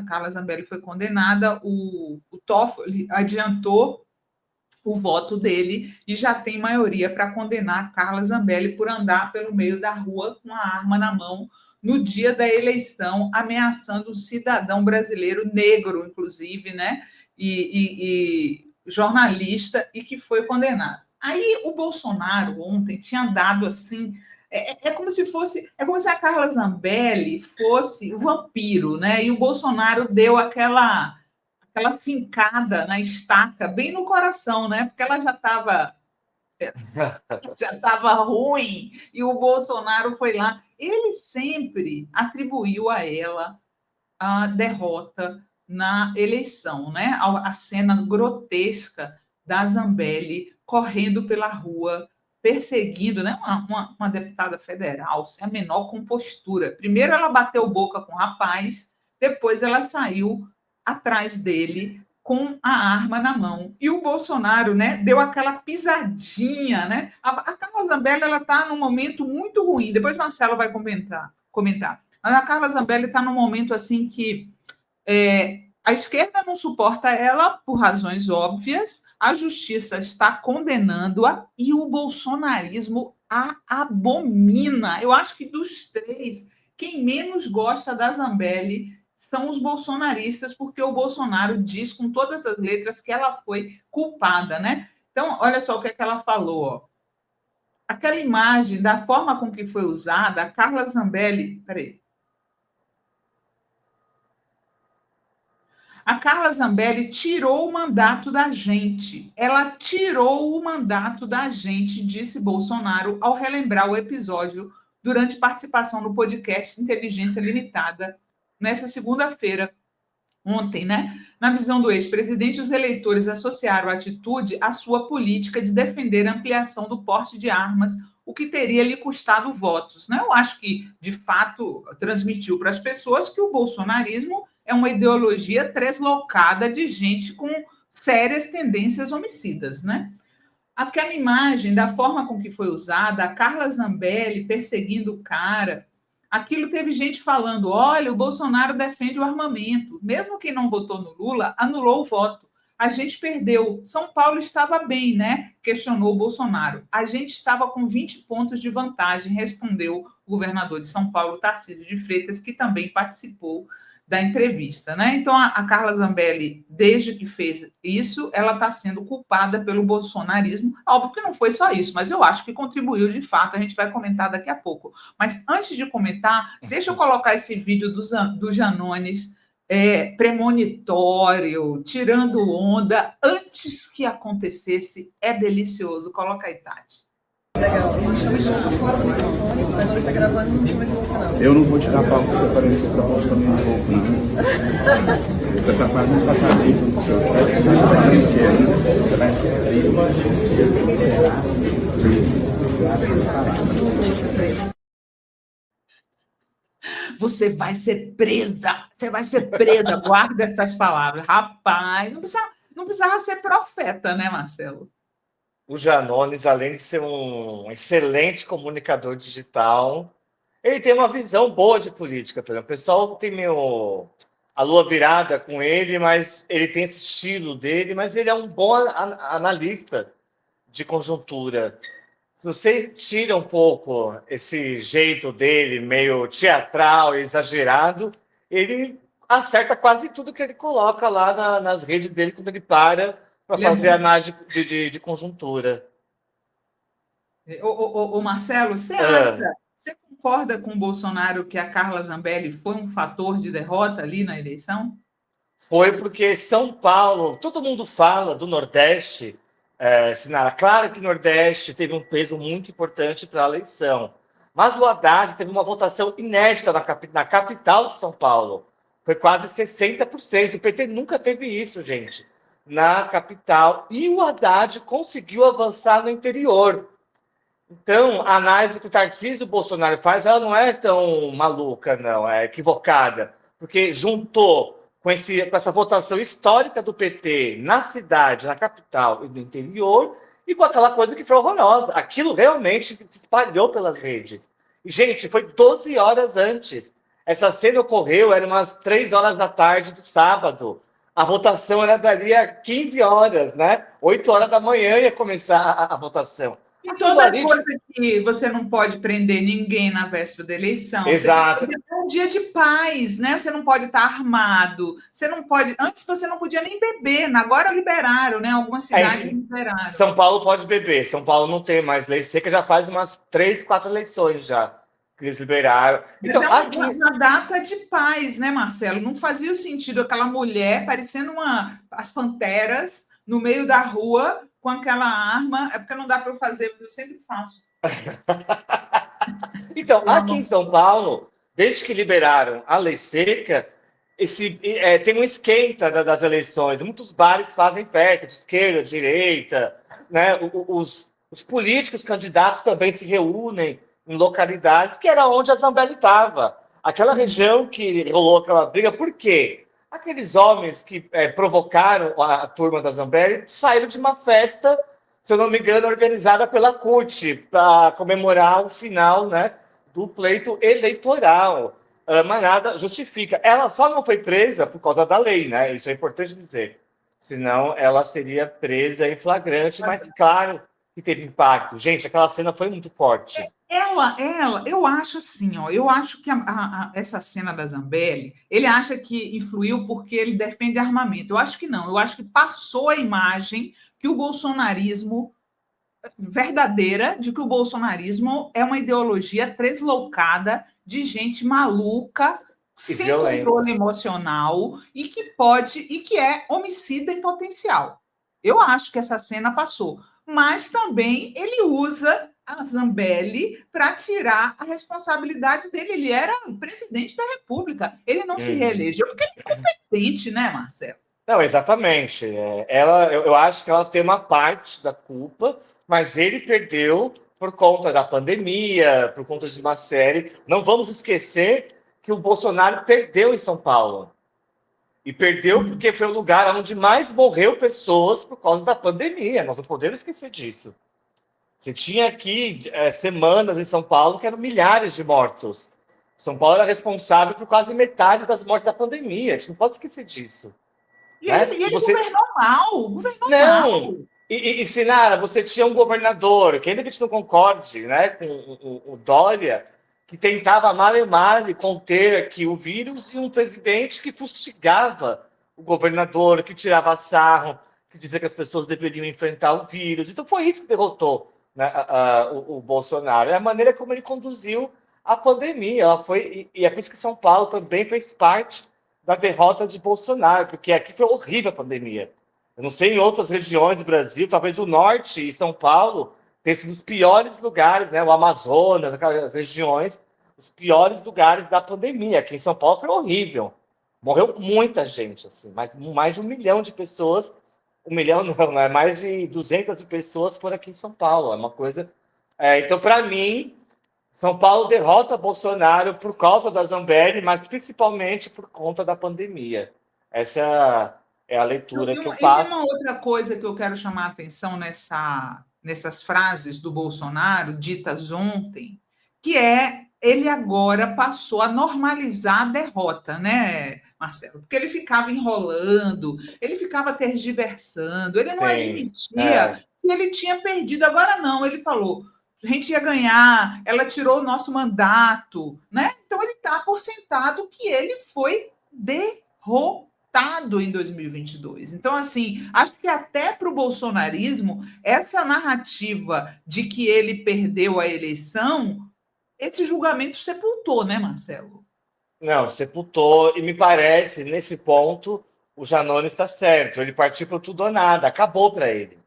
Carla Zambelli foi condenada, o Toffoli adiantou o voto dele e já tem maioria para condenar Carla Zambelli por andar pelo meio da rua com a arma na mão no dia da eleição, ameaçando um cidadão brasileiro negro, inclusive, né? E jornalista, e que foi condenado. Aí o Bolsonaro ontem tinha dado assim. É como se fosse. É como se a Carla Zambelli fosse o vampiro, né? E o Bolsonaro deu aquela fincada na estaca, bem no coração, né? Porque ela já estava ruim e o Bolsonaro foi lá. Ele sempre atribuiu a ela a derrota na eleição, né? A cena grotesca da Zambelli correndo pela rua, perseguindo, né? Uma deputada federal, sem a menor compostura. Primeiro ela bateu boca com o rapaz, depois ela saiu atrás dele com a arma na mão. E o Bolsonaro, né, deu aquela pisadinha, né? A Carla Zambelli, ela está num momento muito ruim. Depois o Marcelo vai comentar. Mas a Carla Zambelli está num momento assim que a esquerda não suporta ela por razões óbvias, a justiça está condenando-a e o bolsonarismo a abomina. Eu acho que dos três, quem menos gosta da Zambelli são os bolsonaristas, porque o Bolsonaro diz com todas as letras que ela foi culpada, né? Então, olha só o que ela falou, ó. Aquela imagem, da forma com que foi usada, a Carla Zambelli. Peraí. A Carla Zambelli tirou o mandato da gente. Ela tirou o mandato da gente, disse Bolsonaro ao relembrar o episódio durante participação no podcast Inteligência Limitada, nessa segunda-feira, ontem, né? Na visão do ex-presidente, os eleitores associaram a atitude à sua política de defender a ampliação do porte de armas, o que teria lhe custado votos. Né? Eu acho que, de fato, transmitiu para as pessoas que o bolsonarismo é uma ideologia translocada de gente com sérias tendências homicidas, né? Aquela imagem da forma com que foi usada, a Carla Zambelli perseguindo o cara, aquilo teve gente falando: olha, o Bolsonaro defende o armamento. Mesmo quem não votou no Lula anulou o voto. A gente perdeu. São Paulo estava bem, né? Questionou o Bolsonaro. A gente estava com 20 pontos de vantagem, respondeu o governador de São Paulo, Tarcísio de Freitas, que também participou da entrevista, né? Então, a Carla Zambelli, desde que fez isso, ela está sendo culpada pelo bolsonarismo. Óbvio que não foi só isso, mas eu acho que contribuiu de fato. A gente vai comentar daqui a pouco. Mas antes de comentar, deixa eu colocar esse vídeo do Janones, premonitório, tirando onda, antes que acontecesse. É delicioso. Coloca aí, Tati. Legal. E me chama de volta fora do microfone, mas ele tá gravando e não me chama de volta, não. Eu não vou tirar pau pra você aparecer pra você também de volta, não. Você tá quase no patamento do seu chefe, mas você vai querer. Você vai ser preso, será preso. Você vai ser presa. Você vai ser presa. Guarda essas palavras. Rapaz, não precisava ser profeta, né, Marcelo? O Janones, além de ser um excelente comunicador digital, ele tem uma visão boa de política. Por exemplo, o pessoal tem meio a lua virada com ele, mas ele tem esse estilo dele, mas ele é um bom analista de conjuntura. Se você tira um pouco esse jeito dele, meio teatral, exagerado, ele acerta quase tudo que ele coloca lá nas redes dele quando ele para fazer análise de conjuntura. Ô, Marcelo, você concorda com o Bolsonaro que a Carla Zambelli foi um fator de derrota ali na eleição? Foi porque São Paulo, todo mundo fala do Nordeste, Sinara. Claro que o Nordeste teve um peso muito importante para a eleição, mas o Haddad teve uma votação inédita na capital de São Paulo. Foi quase 60%. O PT nunca teve isso, gente, na capital. E o Haddad conseguiu avançar no interior. Então, a análise que o Tarcísio Bolsonaro faz, ela não é tão maluca, não, é equivocada, porque juntou com essa votação histórica do PT na cidade, na capital e no interior, e com aquela coisa que foi horrorosa. Aquilo realmente se espalhou pelas redes. E, gente, foi 12 horas antes. Essa cena ocorreu, era umas 3 horas da tarde do sábado. A votação era dali a 15 horas, né? 8 horas da manhã ia começar a votação. E Aquilo toda ali, coisa que você não pode prender ninguém na véspera da eleição. Você tem que exato. fazer um dia de paz, né? Você não pode estar armado. Você não pode. Antes você não podia nem beber, agora liberaram, né? Algumas cidades Aí, liberaram. São Paulo pode beber. São Paulo não tem mais lei seca, já faz umas 3, 4 eleições já que eles liberaram. Mas Então, é aqui, uma data de paz, né, Marcelo? Não fazia sentido aquela mulher parecendo as panteras no meio da rua com aquela arma. É porque não dá para eu fazer, mas eu sempre faço. então, aqui em São Paulo, desde que liberaram a lei seca, tem um esquenta das eleições. Muitos bares fazem festa de esquerda, direita, né? Os políticos candidatos também se reúnem em localidades que era onde a Zambelli estava. Aquela região que rolou aquela briga, por quê? Aqueles homens que provocaram a turma da Zambelli saíram de uma festa, se eu não me engano, organizada pela CUT, para comemorar o final, né, do pleito eleitoral. Mas nada justifica. Ela só não foi presa por causa da lei, né? Isso é importante dizer. Senão ela seria presa em flagrante, mas claro que teve impacto. Gente, aquela cena foi muito forte. Eu acho assim, ó, eu acho que essa cena da Zambelli, ele acha que influiu porque ele defende armamento. Eu acho que não, eu acho que passou a imagem que o bolsonarismo verdadeira de que o bolsonarismo é uma ideologia tresloucada de gente maluca, E sem violenta. controle emocional e que é homicida em potencial. Eu acho que essa cena passou, mas também ele usa a Zambelli para tirar a responsabilidade dele. Ele era o presidente da República. Ele não se reelegeu porque ele é incompetente, né, Marcelo? Não, exatamente. Eu acho que ela tem uma parte da culpa, mas ele perdeu por conta da pandemia, por conta de uma série. Não vamos esquecer que o Bolsonaro perdeu em São Paulo. E perdeu porque foi o lugar onde mais morreu pessoas por causa da pandemia. Nós não podemos esquecer disso. Você tinha aqui semanas em São Paulo que eram milhares de mortos. São Paulo era responsável por quase metade das mortes da pandemia. A gente não pode esquecer disso. E Né? ele governou mal, Não! E Sinara, você tinha um governador, que ainda que a gente não concorde, né, com o Dória, que tentava mal e mal conter aqui o vírus, e um presidente que fustigava o governador, que tirava sarro, que dizia que as pessoas deveriam enfrentar o vírus. Então foi isso que derrotou, né, o Bolsonaro. É a maneira como ele conduziu a pandemia. E é por isso que São Paulo também fez parte da derrota de Bolsonaro, porque aqui foi horrível a pandemia. Eu não sei em outras regiões do Brasil, talvez o norte e São Paulo tenham sido os piores lugares, né? O Amazonas, aquelas regiões, os piores lugares da pandemia. Aqui em São Paulo foi horrível. Morreu muita gente, assim, mais de 1 milhão de pessoas. 1 milhão não, né? Mais de 200 pessoas foram aqui em São Paulo. É uma coisa. Então, para mim, São Paulo derrota Bolsonaro por causa da Zambelli, mas principalmente por conta da pandemia. Essa é a leitura que eu E tem faço. uma outra coisa que eu quero chamar a atenção nessas frases do Bolsonaro, ditas ontem, que é ele agora passou a normalizar a derrota, né, Marcelo? Porque ele ficava enrolando, ele ficava tergiversando, ele não Sim, admitia que ele tinha perdido. Agora não, ele falou, a gente ia ganhar, ela tirou o nosso mandato, né? Então ele está por sentado que ele foi derrotado em 2022. Então, assim, acho que até para o bolsonarismo, essa narrativa de que ele perdeu a eleição, esse julgamento sepultou, né, Marcelo? não, sepultou, e me parece, nesse ponto, o Janones está certo. Ele partiu para tudo ou nada, acabou para ele.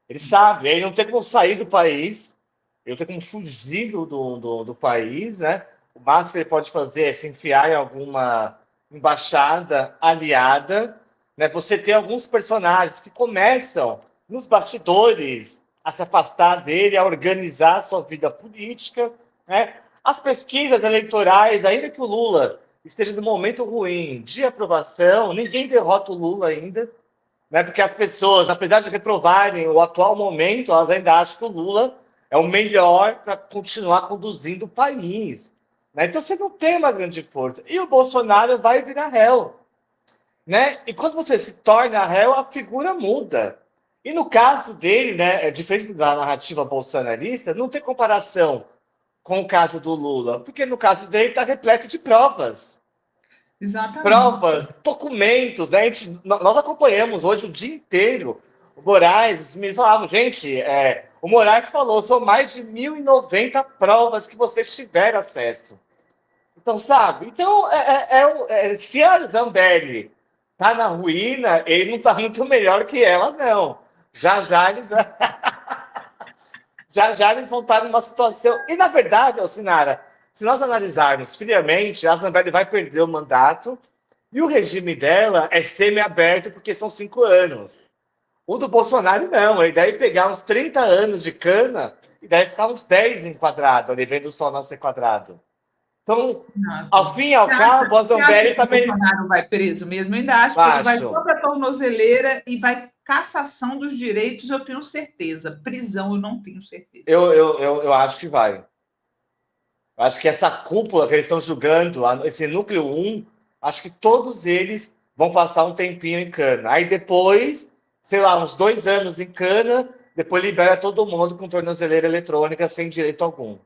Ele sabe, ele não tem como sair do país, ele não tem como fugir do país, né? O máximo que ele pode fazer é se enfiar em alguma embaixada aliada, né? Você tem alguns personagens que começam nos bastidores a se afastar dele, a organizar a sua vida política, né? As pesquisas eleitorais, ainda que o Lula esteja no momento ruim de aprovação, ninguém derrota o Lula ainda, né? Porque as pessoas, apesar de reprovarem o atual momento, elas ainda acham que o Lula é o melhor para continuar conduzindo o país. né? Então você não tem uma grande força. E o Bolsonaro vai virar réu, né? E quando você se torna réu, a figura muda. E no caso dele, né, é diferente da narrativa bolsonarista, não tem comparação com o caso do Lula, porque no caso dele está repleto de provas. Exatamente. Provas, documentos, né? Nós acompanhamos hoje o dia inteiro. O Moraes me falava, gente, o Moraes falou, são mais de 1.090 provas que vocês tiveram acesso. Então, sabe? Então, se a Zambelli tá na ruína, ele não tá muito melhor que ela, não. Já já eles, já eles vão estar numa situação. E, na verdade, Alcinara, se nós analisarmos friamente, a Zambelli vai perder o mandato e o regime dela é semi-aberto porque são 5 anos. O do Bolsonaro, não. Ele deve pegar uns 30 anos de cana e deve ficar uns 10 enquadrado, ali vendo o sol nascer quadrado. Então, ao fim e ao cabo, a Zambelli Você acha que o também. Bolsonaro vai preso mesmo? Eu ainda acho que ele vai só para a tornozeleira e vai cassação dos direitos, eu tenho certeza. Prisão, eu não tenho certeza. Eu acho que vai. Eu acho que essa cúpula que eles estão julgando, esse núcleo 1, acho que todos eles vão passar um tempinho em cana. Aí depois, sei lá, uns 2 anos em cana, depois libera todo mundo com tornozeleira eletrônica sem direito algum.